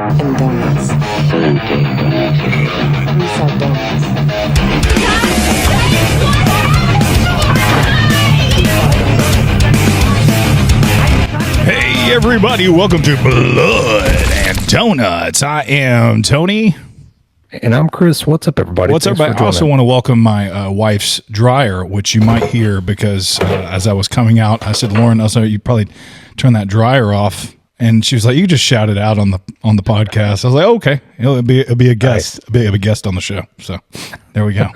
And donuts. We sell donuts. Hey everybody, welcome to Blood and Donuts. I am Tony. And I'm Chris. What's up, everybody? What's up, everybody? I also want to welcome my wife's dryer, which you might hear because as I was coming out, I said, Lauren, also you probably turn that dryer off. And she was like, "You just shout it out on the podcast." I was like, oh, "Okay, it'll be a guest, it'll be a guest on the show." So there we go.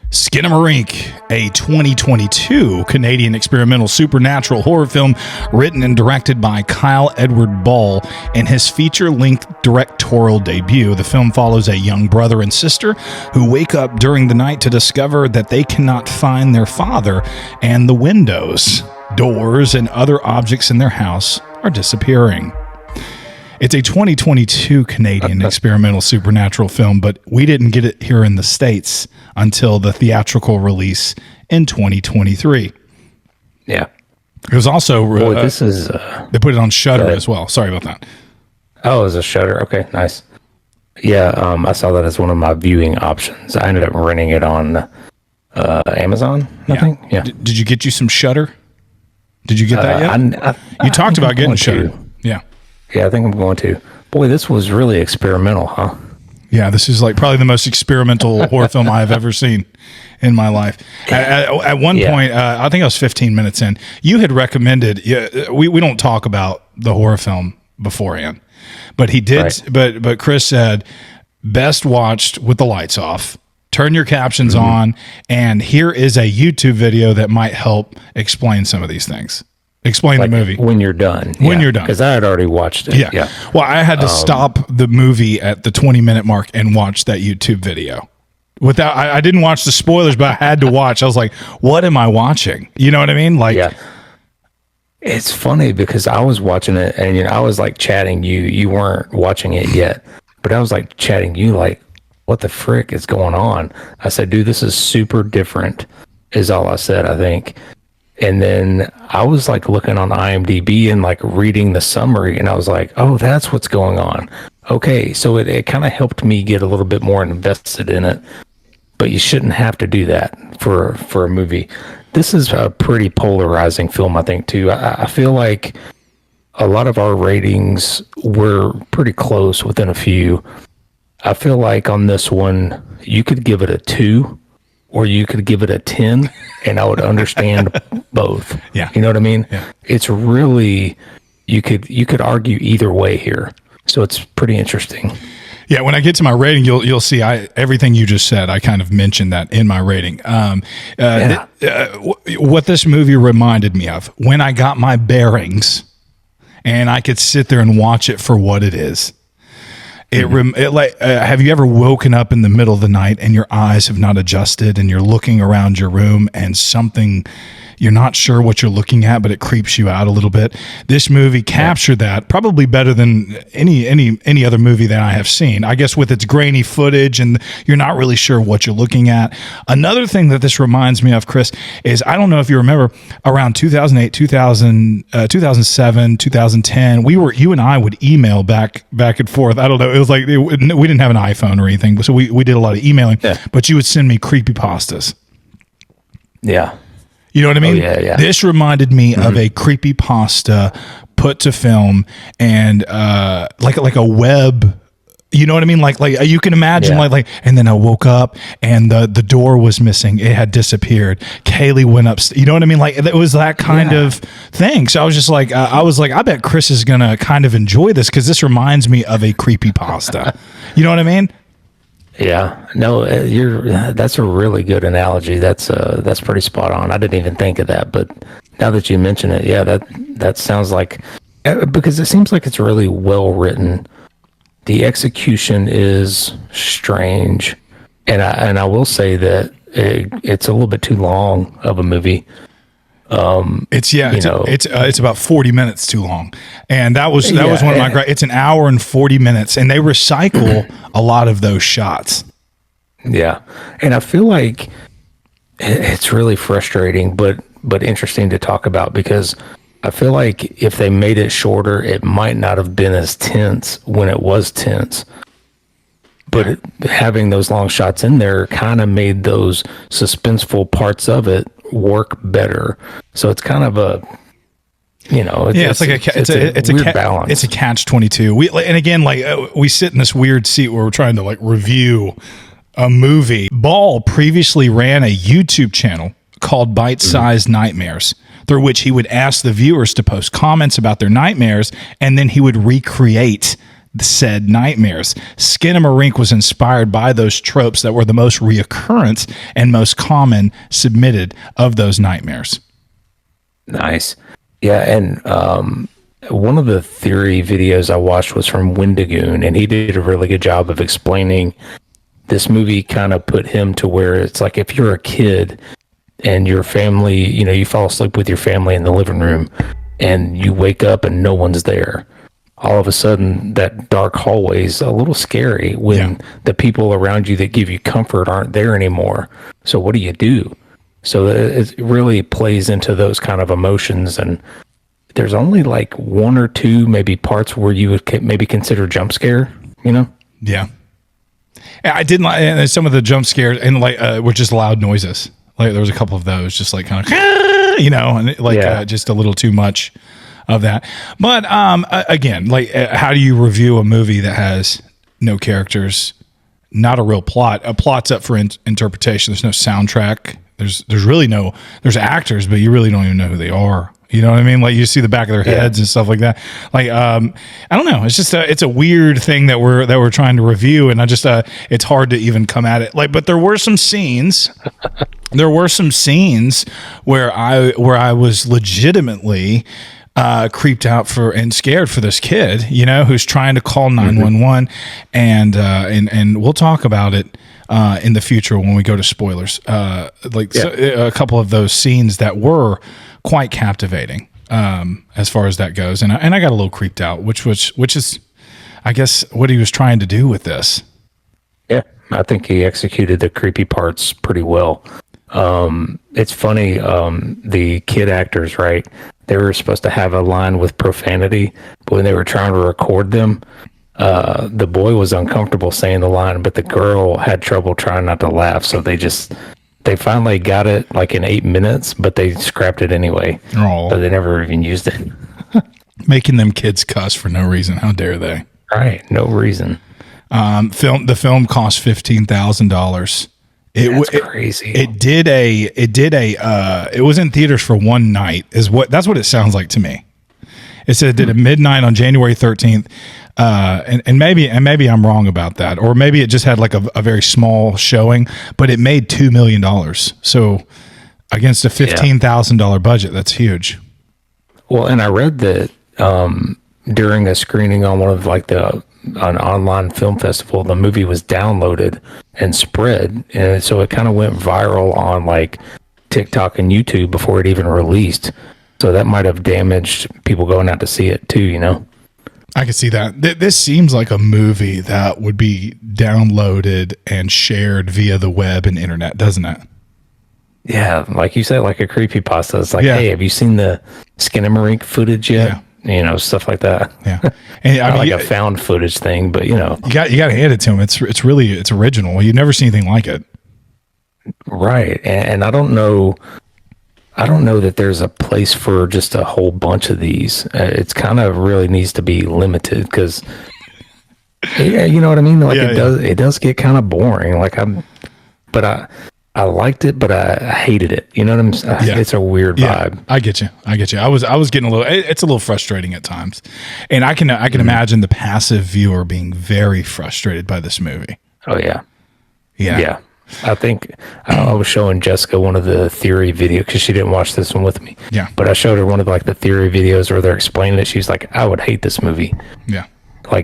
Skinamarink, a 2022 Canadian experimental supernatural horror film written and directed by Kyle Edward Ball in his feature-length directorial debut. The film follows a young brother and sister who wake up during the night to discover that they cannot find their father, and the windows, doors, and other objects in their house are disappearing. It's a 2022 Canadian experimental supernatural film, but we didn't get it here in the States until the theatrical release in 2023. Yeah. It was also this is they put it on Shudder as well. Sorry about that. Oh, it's a Shudder. Okay, nice. Yeah, I saw that as one of my viewing options. I ended up renting it on Amazon, I think. Yeah. Did you get you some Shudder? Did you get that yet? You talked about getting Shudder. Yeah. Yeah, I think I'm going to. Boy, this was really experimental, huh? Yeah, this is like probably the most experimental horror film I've ever seen in my life. At one point, I think I was 15 minutes in, you had recommended, we don't talk about the horror film beforehand, but he did, right. But Chris said, best watched with the lights off. Turn your captions on, and here is a YouTube video that might help explain some of these things. Explain the movie. When you're done. When you're done. Because I had already watched it. Yeah. Well, I had to stop the movie at the 20-minute mark and watch that YouTube video. I didn't watch the spoilers, but I had to watch. I was like, what am I watching? You know what I mean? Like, yeah. It's funny because I was watching it, and I was like chatting you. You weren't watching it yet, but I was like chatting you like, what the frick is going on? I said, dude, this is super different, is all I said, I think. And then I was like looking on IMDb and like reading the summary, and I was like, oh, that's what's going on. Okay, so it kind of helped me get a little bit more invested in it. But you shouldn't have to do that for a movie. This is a pretty polarizing film, I think, too. I feel like a lot of our ratings were pretty close within a few. I feel like on this one, you could give it a 2 or you could give it a 10, and I would understand both. Yeah. You know what I mean? Yeah. It's really, you could argue either way here. So it's pretty interesting. Yeah, when I get to my rating, you'll see everything you just said. I kind of mentioned that in my rating. What this movie reminded me of, when I got my bearings and I could sit there and watch it for what it is. Have you ever woken up in the middle of the night and your eyes have not adjusted and you're looking around your room and something, you're not sure what you're looking at, but it creeps you out a little bit? This movie captured that probably better than any other movie that I have seen. I guess with its grainy footage and you're not really sure what you're looking at. Another thing that this reminds me of, Chris, is I don't know if you remember around 2008, 2007, 2010, you and I would email back and forth. I don't know. It was like we didn't have an iPhone or anything, so we did a lot of emailing. Yeah. But you would send me creepypastas. Yeah. You know what I mean? Oh, yeah. This reminded me of a creepypasta put to film, and like a web. You know what I mean? Like you can imagine, like, and then I woke up and the door was missing. It had disappeared. Kaylee went up. You know what I mean? Like it was that kind of thing. So I was just like, I bet Chris is gonna kind of enjoy this because this reminds me of a creepypasta. You know what I mean? Yeah, no, that's a really good analogy. That's pretty spot on. I didn't even think of that, but now that you mention it, yeah, that sounds like, because it seems like it's really well written. The execution is strange, and I will say that it's a little bit too long of a movie. It's about 40 minutes too long, and that was one of my. It's an hour and 40 minutes, and they recycle a lot of those shots. Yeah, and I feel like it's really frustrating, but interesting to talk about, because I feel like if they made it shorter, it might not have been as tense when it was tense. But having those long shots in there kind of made those suspenseful parts of it work better. So it's kind of a, it's a weird balance. It's a catch-22. And again, we sit in this weird seat where we're trying to review a movie. Ball previously ran a YouTube channel called Bite-Sized Nightmares, through which he would ask the viewers to post comments about their nightmares, and then he would recreate said nightmares. Skinamarink was inspired by those tropes that were the most reoccurrent and most common submitted of those nightmares. Nice. Yeah, and one of the theory videos I watched was from Wendigoon, and he did a really good job of explaining this movie. Kind of put him to where it's like if you're a kid and your family, you fall asleep with your family in the living room and you wake up and no one's there. All of a sudden, that dark hallway is a little scary when the people around you that give you comfort aren't there anymore. So what do you do? So it really plays into those kind of emotions. And there's only one or two maybe parts where you would maybe consider jump scare, Yeah. I didn't like, and some of the jump scares and were just loud noises. There was a couple of those just kind of, and just a little too much of that. But again, how do you review a movie that has no characters, not a real plot? A plot's up for interpretation. There's no soundtrack. There's really no, there's actors, but you really don't even know who they are. You know what I mean? You see the back of their heads and stuff like that. I don't know. It's just it's a weird thing that we're trying to review, and it's hard to even come at it. But there were some scenes. There were some scenes where I was legitimately creeped out and scared for this kid, who's trying to call 911, and we'll talk about it in the future when we go to spoilers. A couple of those scenes that were quite captivating as far as that goes, and I got a little creeped out, which is, I guess, what he was trying to do with this. Yeah, I think he executed the creepy parts pretty well. It's funny, the kid actors, right? They were supposed to have a line with profanity, but when they were trying to record them, the boy was uncomfortable saying the line, but the girl had trouble trying not to laugh. So they finally got it in 8 minutes, but they scrapped it anyway. Oh. So they never even used it. Making them kids cuss for no reason. How dare they? Right. No reason. The film cost $15,000. That's crazy. It was in theaters for one night. That's what it sounds like to me. It said it did at midnight on January 13th. And maybe I'm wrong about that, or maybe it just had a very small showing, but it made $2 million. So against a $15,000 budget, that's huge. Well, and I read that during a screening on one of an online film festival, the movie was downloaded and spread, and so it kind of went viral on TikTok and YouTube before it even released. So that might have damaged people going out to see it too, I can see that. This seems like a movie that would be downloaded and shared via the web and internet, doesn't it? Yeah, like you said, like a creepypasta. It's hey, have you seen the Skinamarink footage yet? Yeah. Stuff like that. Yeah, and not a found footage thing, but you got to hand it to him. It's original. You've never seen anything like it, right? And I don't know that there's a place for just a whole bunch of these. It's kind of really needs to be limited because, you know what I mean. It does get kind of boring. I liked it, but I hated it. You know what I'm saying? Yeah. It's a weird vibe. I get you. I was getting it's a little frustrating at times. And I can imagine the passive viewer being very frustrated by this movie. Oh yeah. Yeah. Yeah. I think I was showing Jessica one of the theory videos because she didn't watch this one with me. Yeah. But I showed her one of the theory videos where they're explaining it. She's like, I would hate this movie. Yeah.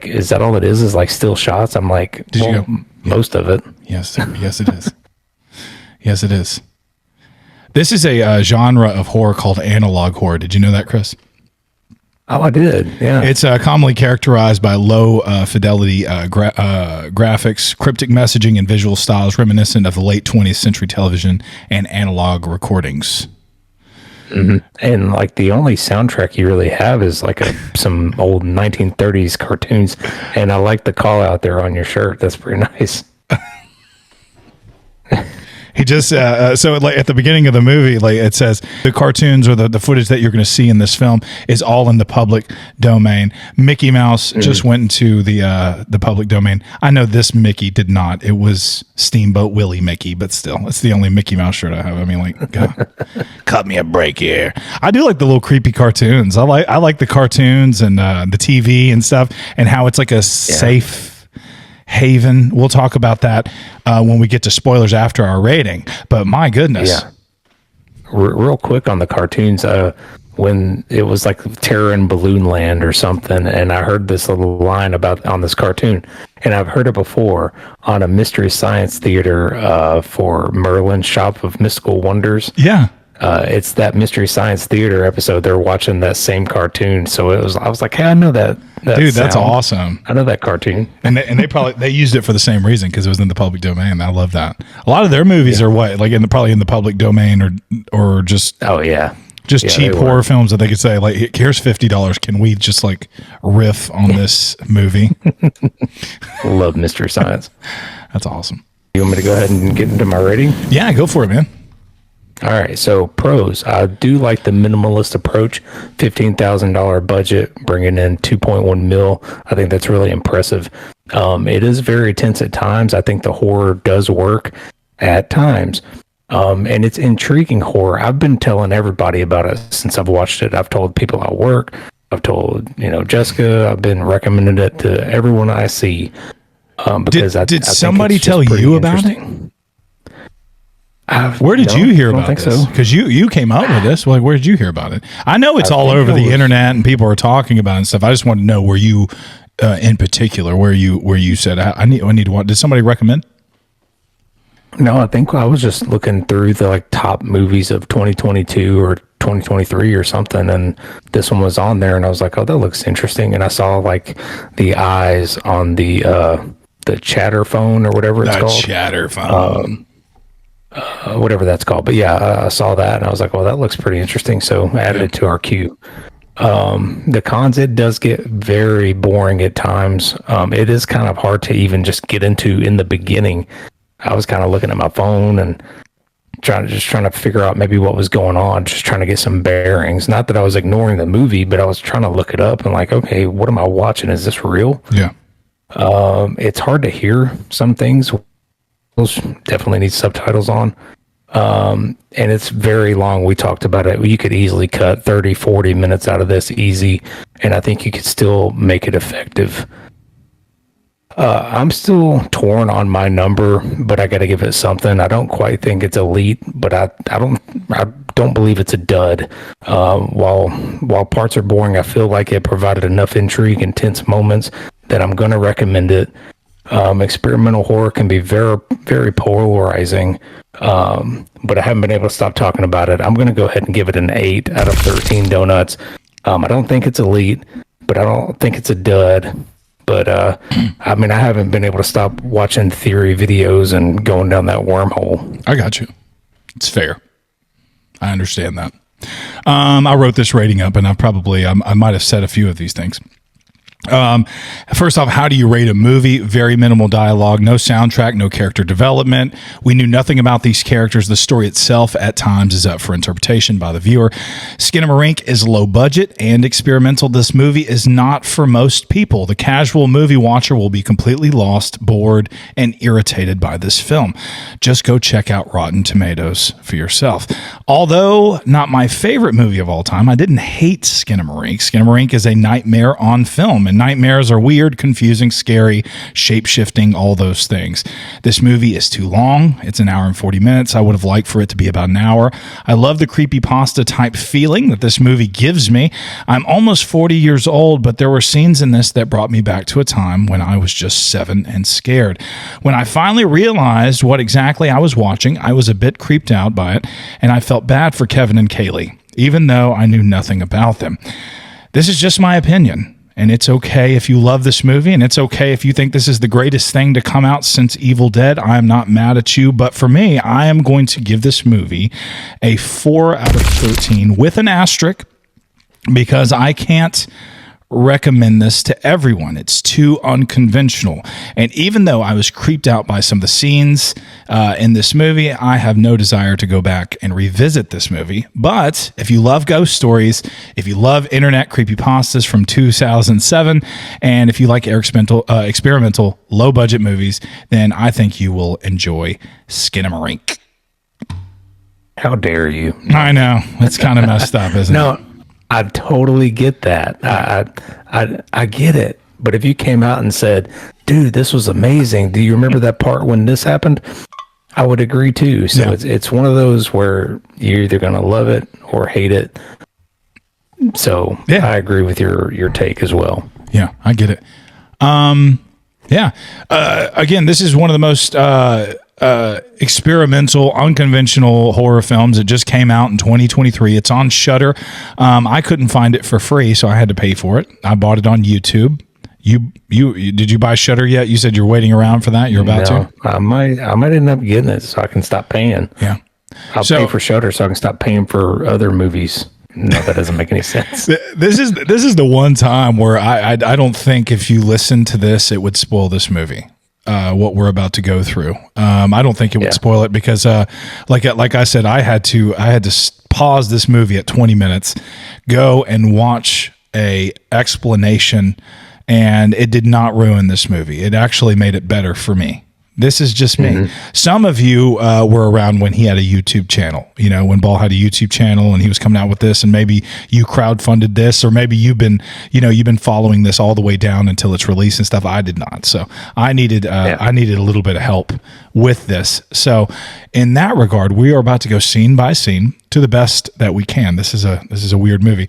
Is that all it is? Is still shots? I'm like, most of it. Yes. Yes, it is. Yes, it is. This is a genre of horror called analog horror. Did you know that, Chris? Oh, I did. Yeah. It's commonly characterized by low fidelity graphics, cryptic messaging, and visual styles reminiscent of the late 20th century television and analog recordings. And like the only soundtrack you really have is like some old 1930s cartoons. And I like the call out there on your shirt. That's pretty nice. He just so like at the beginning of the movie, like it says the cartoons or the footage that you're going to see in this film is all in the public domain. Mickey Mouse just went into the public domain. I know this Mickey did not. It was Steamboat Willie Mickey, but still, it's the only Mickey Mouse shirt I have. I mean, like, God, cut me a break here. I do like the little creepy cartoons. I like the cartoons and the TV and stuff, and how it's like a safe haven. We'll talk about that when we get to spoilers after our rating. But my goodness. Yeah. Real quick on the cartoons, when it was like Terror in Balloon Land or something, and I heard this little line on this cartoon, and I've heard it before on a Mystery Science Theater for Merlin's Shop of Mystical Wonders. Yeah. It's that Mystery Science Theater episode. They're watching that same cartoon. So I was like, hey, I know that dude, that's sound. awesome. I know that cartoon. And they probably, they used it for the same reason, because it was in the public domain. I love that. A lot of their movies are like probably in the public domain or just, just cheap horror films that they could say like, here's $50. Can we just like riff on this movie? Love Mystery Science. That's awesome. You want me to go ahead and get into my rating? Yeah, go for it, man. All right, so pros. I do like the minimalist approach. $15,000 budget, bringing in 2.1 mil. I think that's really impressive. It is very tense at times. I think the horror does work at times. And it's intriguing horror. I've been telling everybody about it since I've watched it. I've told people at work. I've told, Jessica. I've been recommending it to everyone I see. Because did somebody tell you about it? Where did you hear about this? Because you came up with this. Like, where did you hear about it? I know it's all over the internet and people are talking about it and stuff. I just want to know where you, in particular, where you said I need to watch. Did somebody recommend? No, I think I was just looking through the like top movies of 2022 or 2023 or something, and this one was on there, and I was like, oh, that looks interesting. And I saw like the eyes on the chatter phone or whatever it's called. Chatter phone. Whatever that's called. But yeah, I saw that and I was like, well, that looks pretty interesting. So I added it to our queue. The cons, it does get very boring at times. It is kind of hard to even just get into in the beginning. I was kind of looking at my phone and trying to figure out maybe what was going on, just trying to get some bearings. Not that I was ignoring the movie, but I was trying to look it up and like, okay, what am I watching? Is this real? Yeah. It's hard to hear some things. Definitely need subtitles on. And it's very long. We talked about it. You could easily cut 30, 40 minutes out of this easy. And I think you could still make it effective. I'm still torn on my number, but I got to give it something. I don't quite think it's elite, but I don't believe it's a dud. While parts are boring, I feel like it provided enough intrigue and tense moments that I'm going to recommend it. Experimental horror can be very, very polarizing, but I haven't been able to stop talking about it. I'm going to go ahead and give it an 8 out of 13 donuts. I don't think it's elite, but I don't think it's a dud. But I mean, I haven't been able to stop watching theory videos and going down that wormhole. I got you. It's fair. I understand that. I wrote this rating up, and I might have said a few of these things. First off, how do you rate a movie? Very minimal dialogue, no soundtrack, no character development. We knew nothing about these characters. The story itself at times is up for interpretation by the viewer. Skinamarink is low budget and experimental. This movie is not for most people. The casual movie watcher will be completely lost, bored, and irritated by this film. Just go check out Rotten Tomatoes for yourself. Although not my favorite movie of all time, I didn't hate Skinamarink. Skinamarink is a nightmare on film. And nightmares are weird, confusing, scary, shape-shifting, all those things. This movie is too long. It's an hour and 40 minutes. I would have liked for it to be about an hour. I love the creepypasta type feeling that this movie gives me. I'm almost 40 years old, but there were scenes in this that brought me back to a time when I was just 7 and scared. When I finally realized what exactly I was watching, I was a bit creeped out by it, and I felt bad for Kevin and Kaylee, even though I knew nothing about them. This is just my opinion. And it's okay if you love this movie, and it's okay if you think this is the greatest thing to come out since Evil Dead. I'm not mad at you, but for me, I am going to give this movie a 4 out of 13 with an asterisk, because I can't recommend this to everyone. It's too unconventional. And even though I was creeped out by some of the scenes in this movie, I have no desire to go back and revisit this movie. But if you love ghost stories, if you love internet creepypastas from 2007, and if you like experimental low-budget movies, then I think you will enjoy Skinamarink. How dare you? I know. It's kind of messed up, isn't it? No, I totally get that. I get it. But if you came out and said, dude, this was amazing, do you remember that part when this happened? I would agree too. So Yeah. it's one of those where you're either going to love it or hate it. So Yeah. I agree with your take as well. Yeah, I get it. Yeah. Again, this is one of the most experimental, unconventional horror films. It just came out in 2023. It's on Shudder. I couldn't find it for free, so I had to pay for it. I bought it on YouTube. You did you buy Shudder yet? You said you're waiting around for that. You're about to. I might end up getting it so I can stop paying. Yeah. I'll pay for Shudder so I can stop paying for other movies. No, that doesn't make any sense. This is the one time where I don't think if you listen to this, it would spoil this movie. What we're about to go through. I don't think it would spoil it because, like I said, I had to pause this movie at 20 minutes, go and watch a explanation, and it did not ruin this movie. It actually made it better for me. This is just me. Mm-hmm. Some of you were around when he had a YouTube channel, when Ball had a YouTube channel and he was coming out with this, and maybe you crowdfunded this, or maybe you've been following this all the way down until it's released and stuff. I did not. So I needed a little bit of help with this. So in that regard, we are about to go scene by scene to the best that we can. This is a weird movie,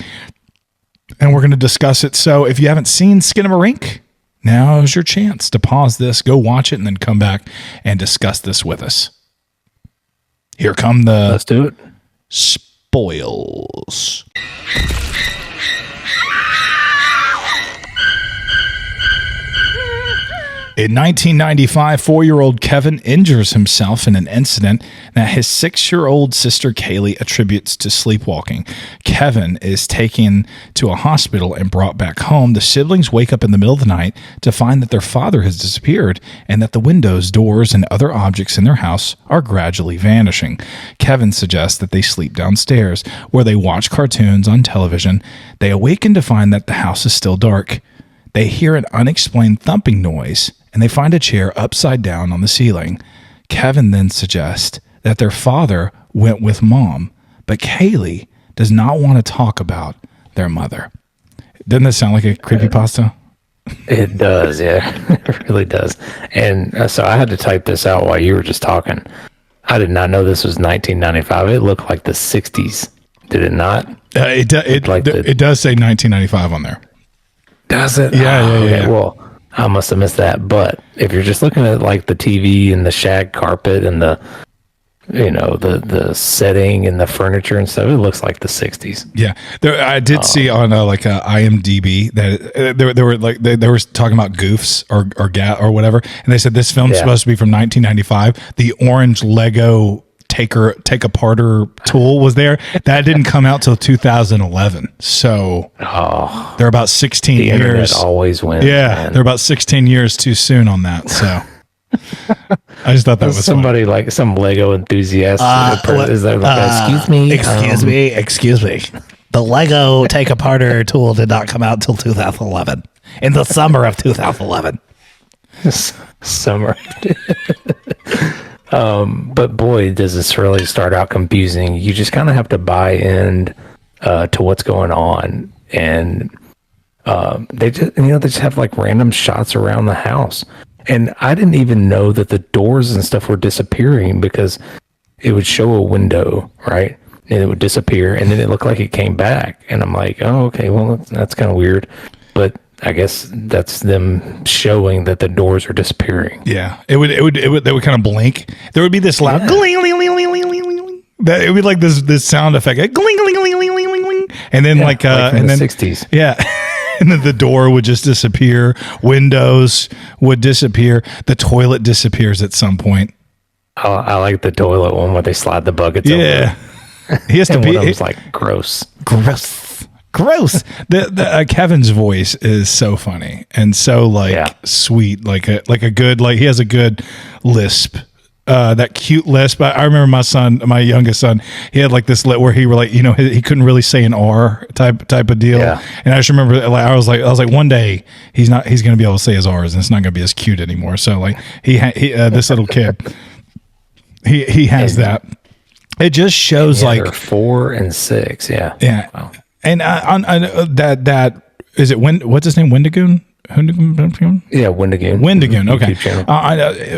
and we're going to discuss it. So if you haven't seen Skinamarink, now's your chance to pause this, go watch it, and then come back and discuss this with us. Here come the Let's do it. Spoils. In 1995, 4-year-old Kevin injures himself in an incident that his 6-year-old sister Kaylee attributes to sleepwalking. Kevin is taken to a hospital and brought back home. The siblings wake up in the middle of the night to find that their father has disappeared and that the windows, doors, and other objects in their house are gradually vanishing. Kevin suggests that they sleep downstairs, where they watch cartoons on television. They awaken to find that the house is still dark. They hear an unexplained thumping noise, and they find a chair upside down on the ceiling. Kevin then suggests that their father went with mom, but Kaylee does not want to talk about their mother. Doesn't that sound like a creepypasta? It does, yeah. It really does. And so I had to type this out while you were just talking. I did not know this was 1995. It looked like the 60s. Did it not? It does say 1995 on there. Does it? Yeah, yeah. Well, I must have missed that. But if you're just looking at like the TV and the shag carpet and the setting and the furniture and stuff, it looks like the 60s. Yeah, I did see on IMDb that they were talking about goofs or whatever, and they said this film's supposed to be from 1995. The orange Lego take aparter tool was there. That didn't come out till 2011. So they're about 16 the years. Internet always wins. Yeah, man. they're about 16 years too soon on that. So I just thought that was somebody funny. Like some Lego enthusiast. Is there like, excuse me. The Lego take aparter tool did not come out till 2011. In the summer of 2011. Summer. But boy, does this really start out confusing. You just kind of have to buy in to what's going on, and they just have like random shots around the house. And I didn't even know that the doors and stuff were disappearing, because it would show a window, right? And it would disappear, and then it looked like it came back. And I'm like, oh, okay, well, that's kind of weird. But I guess that's them showing that the doors are disappearing. Yeah, they would kind of blink. There would be this loud gling, gling, gling, gling, gling, gling, gling. That it would be like this sound effect, gling, gling, gling, gling, gling, gling, and then like and the then 60s. Yeah. and then the door would just disappear. Windows would disappear. The toilet disappears at some point. I like the toilet one where they slide the buckets over. He has to And be one of them's like gross. Gross. The Kevin's voice is so funny and so sweet, like a good, like he has a good lisp. That cute lisp. I remember my youngest son, he had like this where he were like, he couldn't really say an R type of deal. Yeah. And I just remember like, I was like, one day he's going to be able to say his R's and it's not going to be as cute anymore. So like he this little kid, he has that. It just shows like 4 and 6. Yeah. Yeah. Wow. And that is it. What's his name? Wendigoon. Yeah, Wendigoon. Wendigoon. Okay.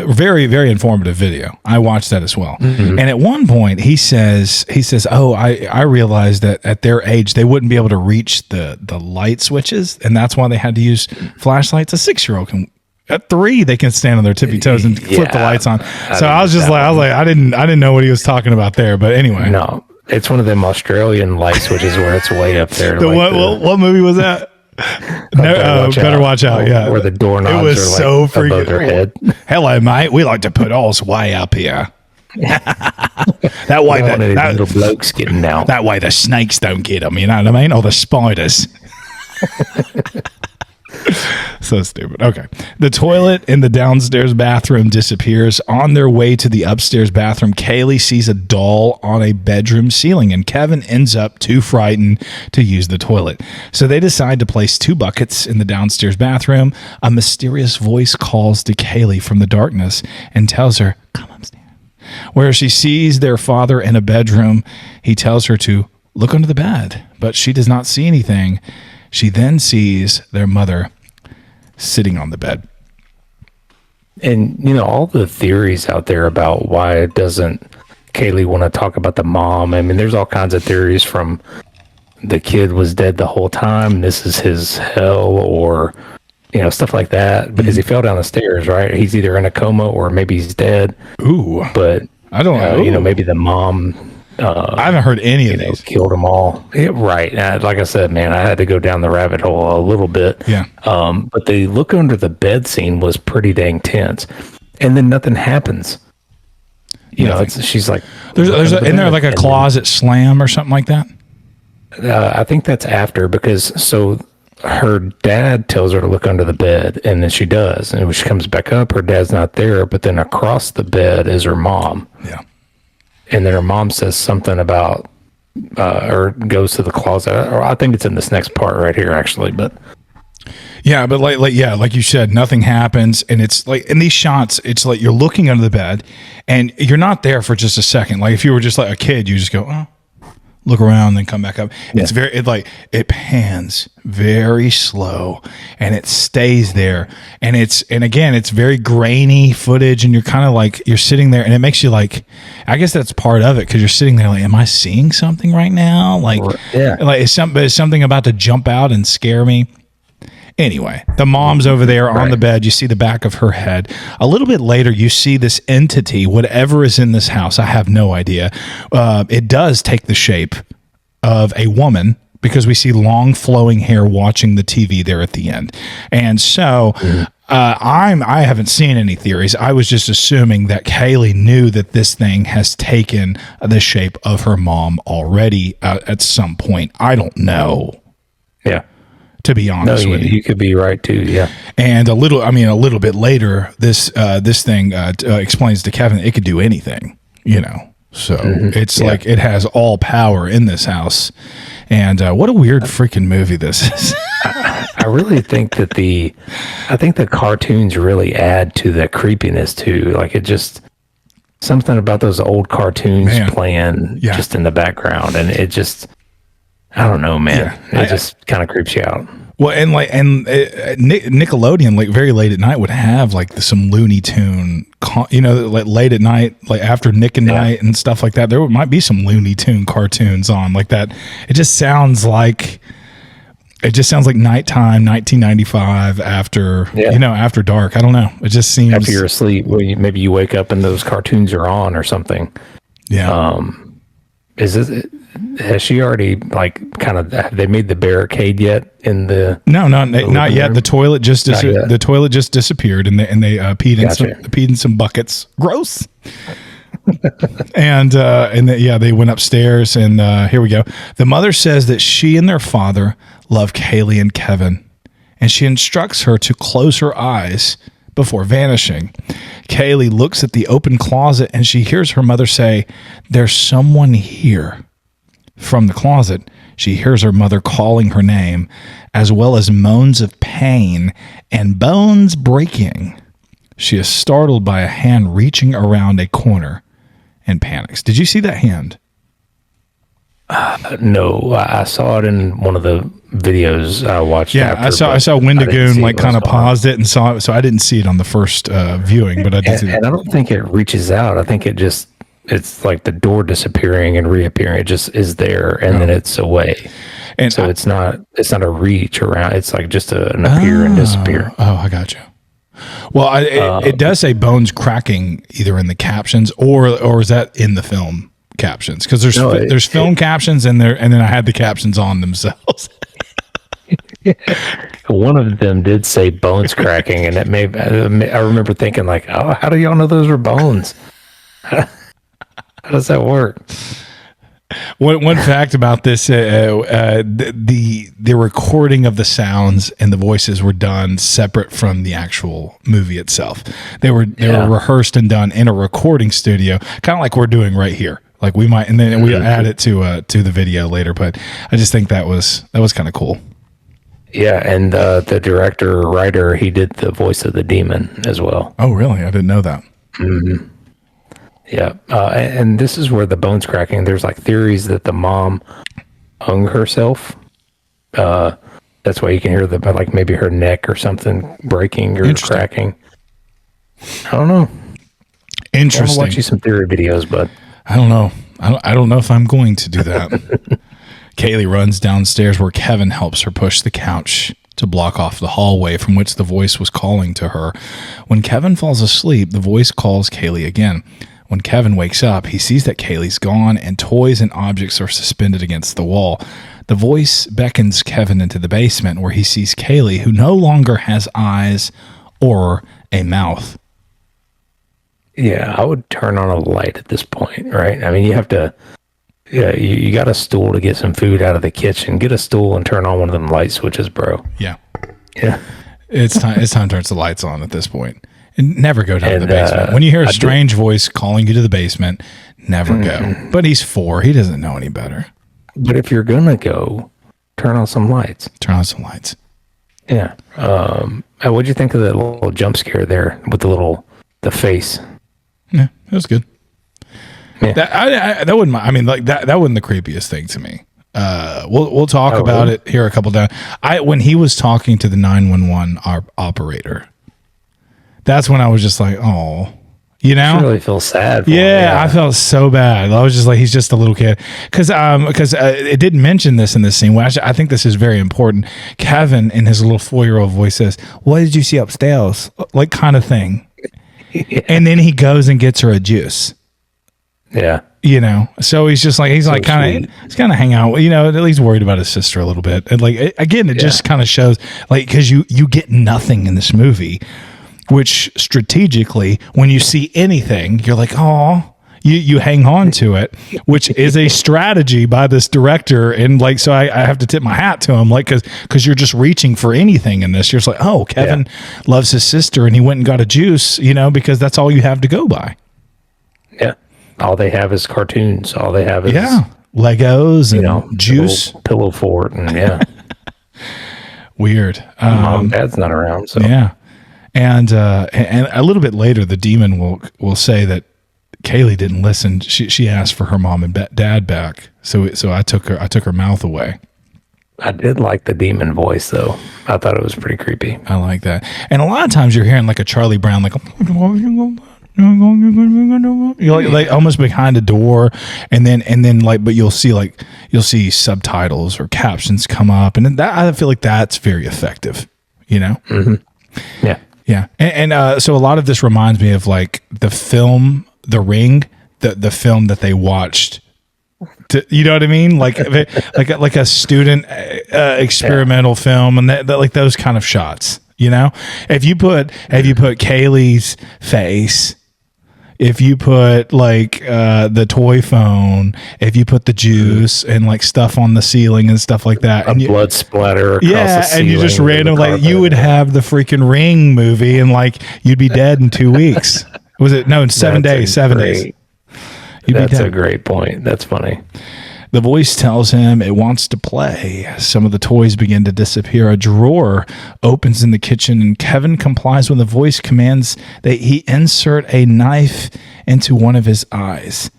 Very, very informative video. I watched that as well. Mm-hmm. And at one point he says, "Oh, I realized that at their age they wouldn't be able to reach the light switches, and that's why they had to use flashlights. A 6-year-old can." At 3, they can stand on their tippy toes and flip the lights on. So I was like, I didn't know what he was talking about there. But anyway, no, it's one of them Australian light switches where it's way up there. What movie was that? Better watch out. Yeah, where the doorknobs it was are so above their head. Hello, mate. We like to put ours way up here. That way, that little blokes getting down. That way, the snakes don't get them. You know what I mean? Or the spiders. So stupid. Okay. The toilet in the downstairs bathroom disappears. On their way to the upstairs bathroom, Kaylee sees a doll on a bedroom ceiling, and Kevin ends up too frightened to use the toilet. So they decide to place 2 buckets in the downstairs bathroom. A mysterious voice calls to Kaylee from the darkness and tells her, "Come upstairs." Where she sees their father in a bedroom, he tells her to look under the bed, but she does not see anything. She then sees their mother sitting on the bed. And, all the theories out there about why doesn't Kaylee want to talk about the mom. I mean, there's all kinds of theories from the kid was dead the whole time. This is his hell or, stuff like that. Because he fell down the stairs, right? He's either in a coma or maybe he's dead. Ooh. But I don't know. Maybe the mom... I haven't heard any of these. Killed them all. Yeah, right. Like I said, man, I had to go down the rabbit hole a little bit. Yeah. But the look under the bed scene was pretty dang tense, and then nothing happens. She's like, isn't there like a closet slam or something like that? I think that's after because her dad tells her to look under the bed, and then she does, and when she comes back up, her dad's not there, but then across the bed is her mom. Yeah. And then her mom says something about, or goes to the closet. Or I think it's in this next part right here, actually. But yeah, but like you said, nothing happens, and it's like in these shots, it's like you're looking under the bed, and you're not there for just a second. Like if you were just like a kid, you just go, oh, look around, and then come back up. Yeah. It pans very slow, and it stays there, and again, it's very grainy footage, and you're kind of like you're sitting there, and it makes you like, I guess that's part of it because you're sitting there like, am I seeing something right now? Like, yeah, like is something about to jump out and scare me? Anyway, the mom's over there on the bed. You see the back of her head. A little bit later, you see this entity, whatever is in this house. I have no idea. It does take the shape of a woman because we see long flowing hair watching the TV there at the end. And so I haven't seen any theories. I was just assuming that Kaylee knew that this thing has taken the shape of her mom already at some point. I don't know. Yeah. To be honest with you, you could be right too. Yeah, and a little bit later, this thing explains to Kevin it could do anything, So it's like it has all power in this house, and what a weird freaking movie this is. I really think that the cartoons really add to the creepiness too. Like it just something about those old cartoons playing just in the background, and it just. I don't know, man. It just kind of creeps you out. Well, and Nickelodeon, like very late at night, would have like some Looney Tune, like late at night, like after Nick and Night and stuff like that. There might be some Looney Tune cartoons on like that. It just sounds like nighttime, 1995 after after dark. I don't know. It just seems after you're asleep. Maybe you wake up and those cartoons are on or something. Yeah. is this, has she already like kind of, have they made the barricade yet in the? No, not yet. room? The toilet just disappeared, and they peed in some buckets. Gross. and they went upstairs, and here we go. The mother says that she and their father love Kaylee and Kevin, and she instructs her to close her eyes before vanishing. Kaylee looks at the open closet, and she hears her mother say, "There's someone here." From the closet, she hears her mother calling her name, as well as moans of pain and bones breaking. She is startled by a hand reaching around a corner and panics. Did you see that hand? No, I saw it in one of the videos I watched. Yeah, after, I saw Wendigoon like kind of paused it and saw it, so I didn't see it on the first viewing, but I did see it. And I don't think it reaches out. I think it's like the door disappearing and reappearing. It just is there, and then it's away. And so it's not a reach around. It's like just an appear and disappear. Oh, I got you. Well, it does say bones cracking either in the captions or is that in the film captions? Because there's film captions and then I had the captions on themselves. One of them did say bones cracking, and I remember thinking like, oh, how do y'all know those were bones? How does that work? One fact about this, the recording of the sounds and the voices were done separate from the actual movie itself. They were rehearsed and done in a recording studio, kind of like we're doing right here. Like we might, and then we add it to the video later. But I just think that was kind of cool. Yeah, and the writer, he did the voice of the demon as well. Oh, really? I didn't know that. Mm-hmm. Yeah, and this is where the bones cracking. There's like theories that the mom hung herself. That's why you can hear like maybe her neck or something breaking or cracking. I don't know. Interesting. I'll watch you some theory videos, but I don't know. I don't know if I'm going to do that. Kaylee runs downstairs where Kevin helps her push the couch to block off the hallway from which the voice was calling to her. When Kevin falls asleep, the voice calls Kaylee again. When Kevin wakes up, he sees that Kaylee's gone and toys and objects are suspended against the wall. The voice beckons Kevin into the basement where he sees Kaylee, who no longer has eyes or a mouth. Yeah, I would turn on a light at this point, right? I mean, you have to, you got a stool to get some food out of the kitchen. Get a stool and turn on one of them light switches, bro. Yeah. Yeah. It's time to turn the lights on at this point. And never go down to the basement. When you hear a strange voice calling you to the basement, never go. But he's 4. He doesn't know any better. But if you're going to go, turn on some lights. Turn on some lights. Yeah. What'd you think of the little jump scare there with the face? Yeah, it was good. Yeah. That wouldn't. I mean, like that wasn't the creepiest thing to me. We'll talk about it here a couple times. When he was talking to the 911 operator, that's when I was just like, oh, you know, I really feel sad. Yeah, I felt so bad. I was just like, he's just a little kid. Because it didn't mention this in this scene. Well, I think this is very important. Kevin, in his little 4-year-old voice, says, "What did you see upstairs?" Like kind of thing. Yeah. And then he goes and gets her a juice. Yeah. You know, so he's kind of hang out, you know, at least worried about his sister a little bit. And like, again, it just kind of shows like, cause you get nothing in this movie, which strategically, when you see anything, you're like, oh, you hang on to it, which is a strategy by this director. And like, so I have to tip my hat to him, like, cause you're just reaching for anything in this. You're just like, oh, Kevin loves his sister and he went and got a juice, you know, because that's all you have to go by. Yeah. All they have is cartoons. All they have is Legos and juice, pillow fort, and weird. Mom and Dad's not around, so and a little bit later, the demon will say that Kaylee didn't listen. She asked for her mom and dad back, so I took her mouth away. I did like the demon voice, though. I thought it was pretty creepy. I like that, and a lot of times you're hearing like a Charlie Brown, like. You're like almost behind a door, and then like, but you'll see subtitles or captions come up, and that I feel like that's very effective, you know. Mm-hmm. Yeah, and so a lot of this reminds me of like the film The Ring, the film that they watched you know what I mean? Like a student experimental film, and that like those kind of shots. You know, if you put Kaylee's face, if you put like the toy phone, if you put the juice and like stuff on the ceiling and stuff like that, and blood splatter across the ceiling, and you just randomly, you would have the freaking Ring movie, and like you'd be dead in 2 weeks. Was it? No, in 7 days. 7 days. That's a great point. That's funny. The voice tells him it wants to play. Some of the toys begin to disappear. A drawer opens in the kitchen, and Kevin complies when the voice commands that he insert a knife into one of his eyes.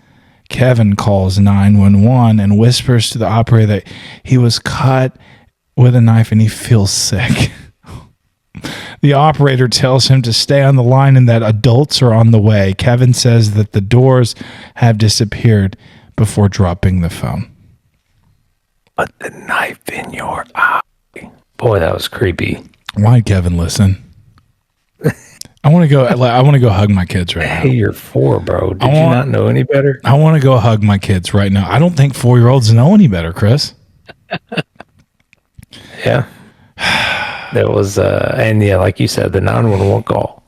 Kevin calls 911 and whispers to the operator that he was cut with a knife and he feels sick. The operator tells him to stay on the line and that adults are on the way. Kevin says that the doors have disappeared before dropping the phone. Put the knife in your eye. Boy, that was creepy. Why'd Kevin listen? I want to go hug my kids right now. Hey, you're 4, bro. Did you not know any better? I want to go hug my kids right now. I don't think 4-year-olds know any better, Chris. Yeah. There was, and yeah, like you said, the 911 call,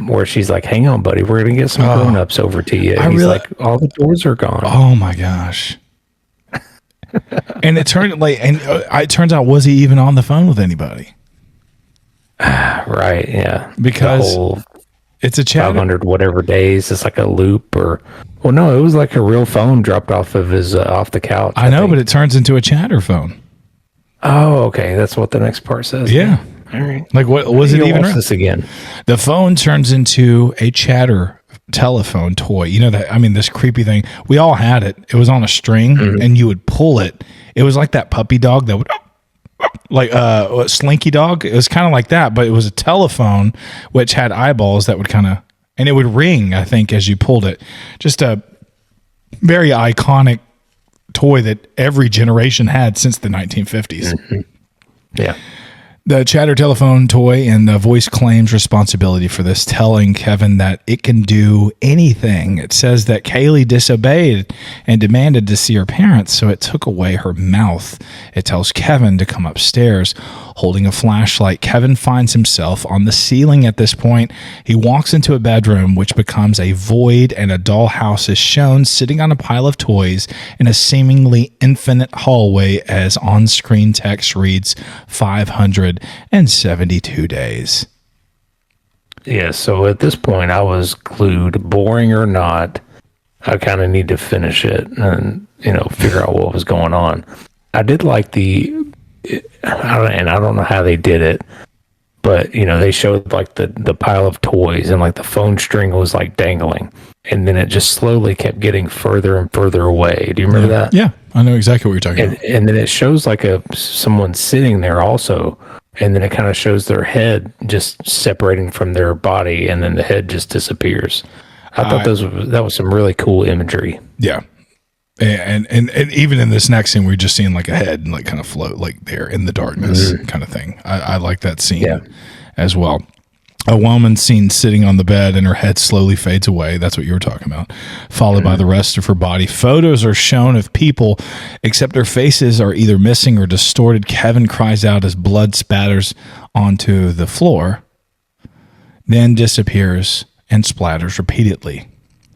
where she's like, "Hang on, buddy, we're gonna get some grown-ups over to you." And he's like, "All the doors are gone." Oh my gosh! And it turns out, was he even on the phone with anybody? Right? Yeah, because it's a chat. 500 whatever days. It's like a loop, or well, no, it was like a real phone dropped off of his off the couch. I know, but it turns into a chatter phone. Oh, okay. That's what the next part says. Yeah. All right. Like, what was it even? This again. The phone turns into a chatter telephone toy. You know that? I mean, this creepy thing. We all had it. It was on a string, and you would pull it. It was like that puppy dog that would, like Slinky Dog. It was kind of like that, but it was a telephone which had eyeballs that would kind of, and it would ring, I think, as you pulled it. Just a very iconic toy that every generation had since the 1950s. Yeah. The chatter telephone toy, and the voice claims responsibility for this, telling Kevin that it can do anything. It says that Kaylee disobeyed and demanded to see her parents, so it took away her mouth. It tells Kevin to come upstairs. Holding a flashlight, Kevin finds himself on the ceiling at this point. He walks into a bedroom, which becomes a void, and a dollhouse is shown sitting on a pile of toys in a seemingly infinite hallway, as on-screen text reads 572 days. Yeah, so at this point, I was glued, boring or not. I kind of need to finish it and, figure out what was going on. I did like I don't know how they did it, but, they showed like the pile of toys, and like the phone string was like dangling, and then it just slowly kept getting further and further away. Do you remember that? Yeah, I know exactly what you're talking about. And then it shows like someone sitting there also, and then it kind of shows their head just separating from their body, and then the head just disappears. I thought that was some really cool imagery. Yeah. And even in this next scene, we're just seeing like a head and like kind of float like there in the darkness kind of thing. I like that scene as well. A woman seen sitting on the bed and her head slowly fades away. That's what you were talking about. Followed by the rest of her body. Photos are shown of people, except their faces are either missing or distorted. Kevin cries out as blood spatters onto the floor, then disappears and splatters repeatedly.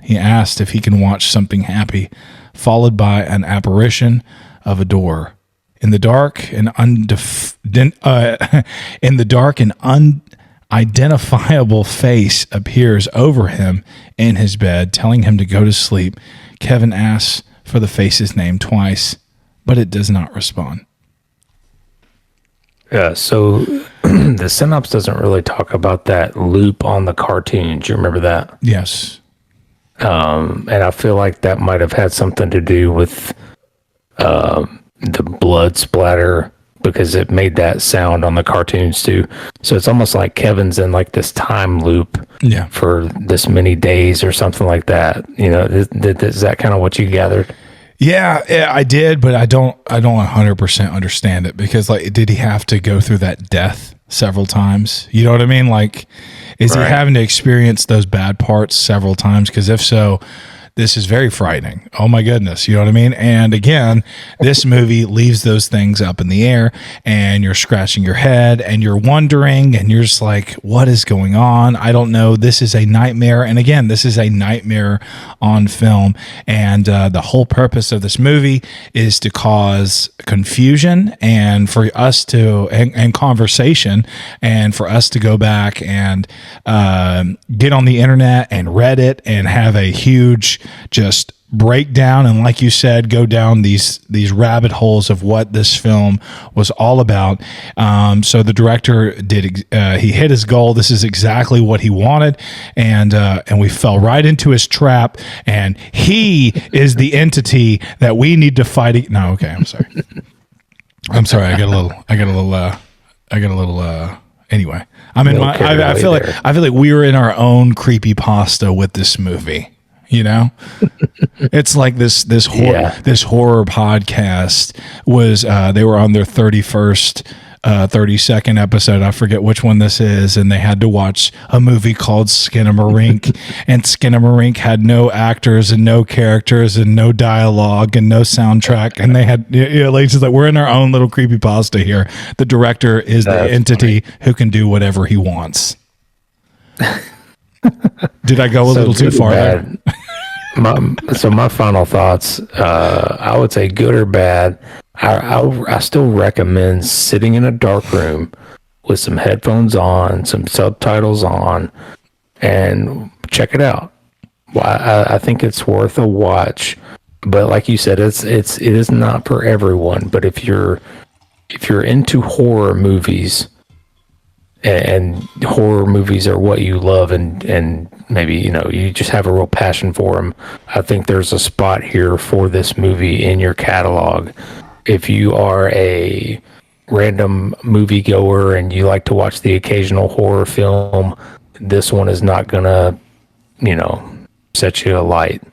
He asked if he can watch something happy, followed by an apparition of a door. In the dark, an unidentifiable face appears over him in his bed, telling him to go to sleep. Kevin asks for the face's name twice, but it does not respond. Yeah, so the synopsis doesn't really talk about that loop on the cartoon. Do you remember that? Yes. And I feel like that might have had something to do with the blood splatter, because it made that sound on the cartoons too. So it's almost like Kevin's in like this time loop for this many days or something like that. Is that kind of what you gathered? Yeah, I did, but I don't 100% understand it, because like, did he have to go through that death several times? You know what I mean? Like, is he having to experience those bad parts several times? Because if so, this is very frightening. Oh my goodness. You know what I mean? And again, this movie leaves those things up in the air, and you're scratching your head and you're wondering, and you're just like, what is going on? I don't know. This is a nightmare. And again, this is a nightmare on film. And the whole purpose of this movie is to cause confusion and for us to, and conversation, and for us to go back and get on the internet and Reddit and have a huge just breakdown, and like you said, go down these rabbit holes of what this film was all about. So the director did he hit his goal. This is exactly what he wanted, and we fell right into his trap, and he is the entity that we need to fight. No, okay, I'm sorry. I got a little anyway. I mean, I feel like we were in our own creepypasta with this movie. You know, it's like this horror podcast was, they were on their 32nd episode. I forget which one this is. And they had to watch a movie called Skinamarink, and Skinamarink had no actors and no characters and no dialogue and no soundtrack. And they had, like, just like, we're in our own little creepypasta here. The director is the entity who can do whatever he wants. Did I go a little too far there? So my final thoughts, I would say good or bad. I still recommend sitting in a dark room with some headphones on, some subtitles on, and check it out. Well, I think it's worth a watch. But like you said, it is not for everyone. But if you're into horror movies, and horror movies are what you love, and maybe, you just have a real passion for them, I think there's a spot here for this movie in your catalog. If you are a random moviegoer and you like to watch the occasional horror film, this one is not gonna, set you alight.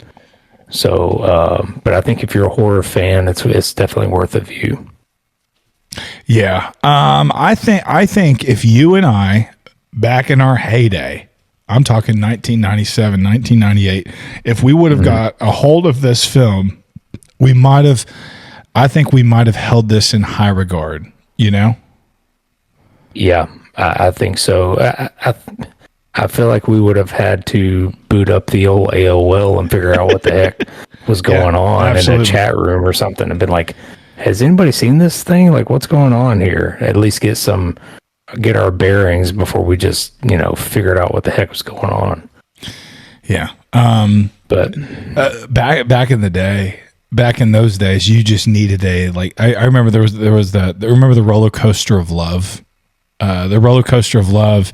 So, but I think if you're a horror fan, it's definitely worth a view. Yeah. I think if you and I, back in our heyday, I'm talking 1997, 1998, if we would have got a hold of this film, I think we might have held this in high regard, Yeah, I think so. I feel like we would have had to boot up the old AOL and figure out what the heck was going on in a chat room or something, and been like, has anybody seen this thing? Like, what's going on here? At least get our bearings before we just, figured out what the heck was going on. Yeah. But back in the day, back in those days, you just needed I remember there was remember the roller coaster of love. The roller coaster of love,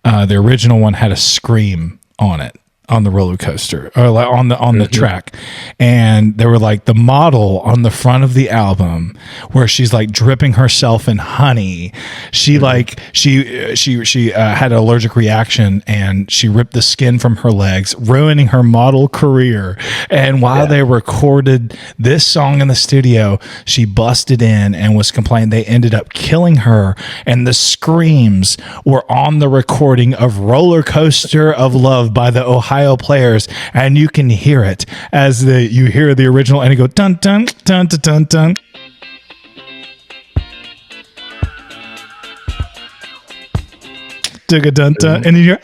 the original one had a scream on it, on the roller coaster, or like on the track, and they were like the model on the front of the album where she's like dripping herself in honey. She had an allergic reaction, and she ripped the skin from her legs, ruining her model career. And while they recorded this song in the studio, she busted in and was complaining. They ended up killing her, and the screams were on the recording of Roller Coaster of Love by the Ohio Players, and you can hear it as you hear the original, and it go dun dun dun dun dun dun. Dun dun dun, and you hear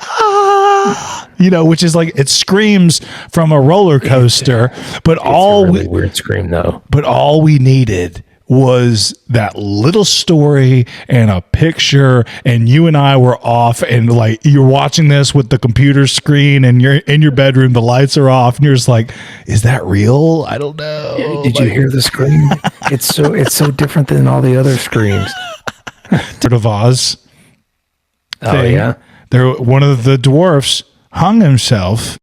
which is like, it screams from a roller coaster, but it's a really weird scream though. But all we needed was that little story and a picture, and you and I were off, and like, you're watching this with the computer screen, and you're in your bedroom, the lights are off, and you're just like, is that real? I don't know. Did you hear the scream? It's so different than all the other screams. of Oz thing. Oh yeah. One of the dwarfs hung himself.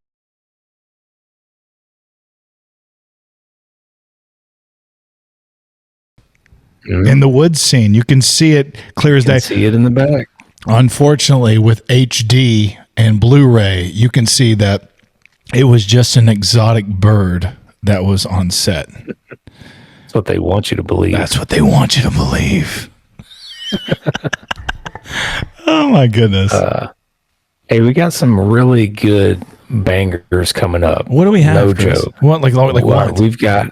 In the woods scene, you can see it clear as day. See it in the back. Unfortunately, with HD and Blu-ray, you can see that it was just an exotic bird that was on set. That's what they want you to believe. That's what they want you to believe. Oh my goodness. Hey, we got some really good bangers coming up. What do we have? No Chris? joke. What like what? We've got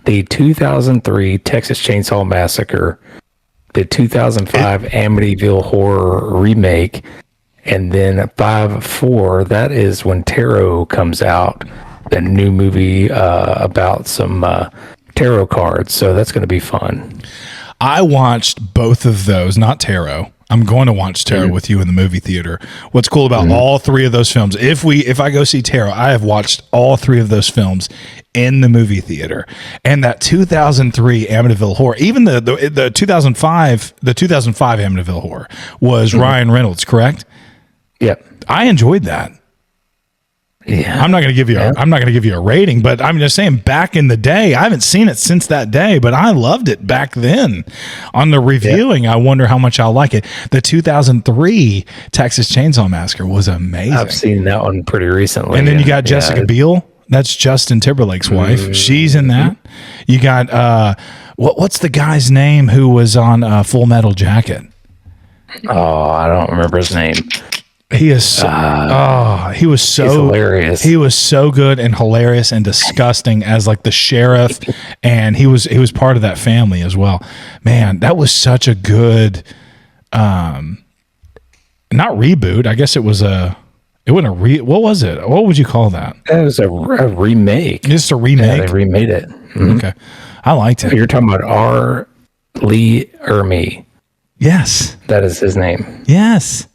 the 2003 Texas Chainsaw Massacre, the 2005 Amityville Horror remake, and then 5-4. That is when Tarot comes out, the new movie about some tarot cards. So that's going to be fun. I watched both of those, not Tarot. I'm going to watch Tarot with you in the movie theater. What's cool about all three of those films, if I go see Tarot, I have watched all three of those films in the movie theater. And that 2003 Amityville Horror, even the 2005 Amityville Horror was Ryan Reynolds, correct? Yep. I enjoyed that. Yeah. I'm not going to give you a rating, but I'm just saying back in the day, I haven't seen it since that day, but I loved it back then. On the reviewing, I wonder how much I'll like it. The 2003 Texas Chainsaw Massacre was amazing. I've seen that one pretty recently. And then you got Jessica Biel. That's Justin Timberlake's wife. She's in that. You got what's the guy's name who was on Full Metal Jacket? Oh, I don't remember his name. He is he was so he's hilarious. He was so good and hilarious and disgusting as like the sheriff, and he was part of that family as well. Man, that was such a good not reboot. I guess it wasn't a what was it? What would you call that? It was a remake. Just a remake. Yeah, they remade it. Okay. I liked it. You're talking about R. Lee Ermey. Yes. That is his name. Yes.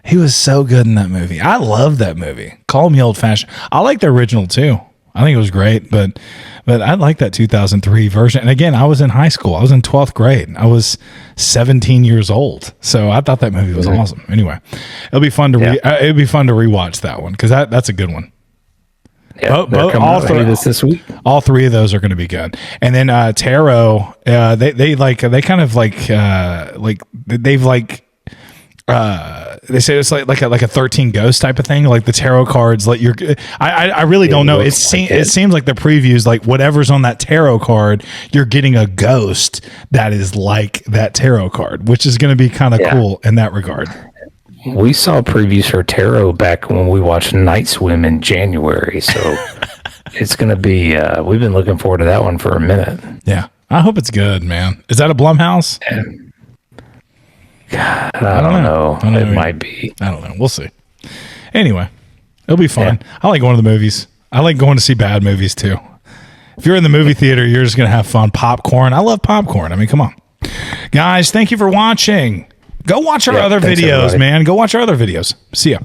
He was so good in that movie. I love that movie. Call me old fashioned. I like the original too. I think it was great, but I like that 2003 version. And again, I was in high school. I was in 12th grade. I was 17 years old. So I thought that movie was awesome. Anyway, it'll be fun to rewatch that one because that's a good one. Yeah, all three this week. All three of those are going to be good. And then Tarot, they say it's like a 13 ghost type of thing, like the tarot cards. Like I really don't know. It seems like the previews, like whatever's on that tarot card, you're getting a ghost that is like that tarot card, which is going to be kind of cool in that regard. We saw previews for Tarot back when we watched Night Swim in January, so it's going to be. We've been looking forward to that one for a minute. Yeah, I hope it's good, man. Is that a Blumhouse? God, I don't know. It might be. I don't know. We'll see. Anyway, it'll be fun. Yeah. I like going to the movies. I like going to see bad movies too. If you're in the movie theater, you're just going to have fun. Popcorn. I love popcorn. I mean, come on. Guys, thank you for watching. Go watch our other videos, man. Go watch our other videos. See ya.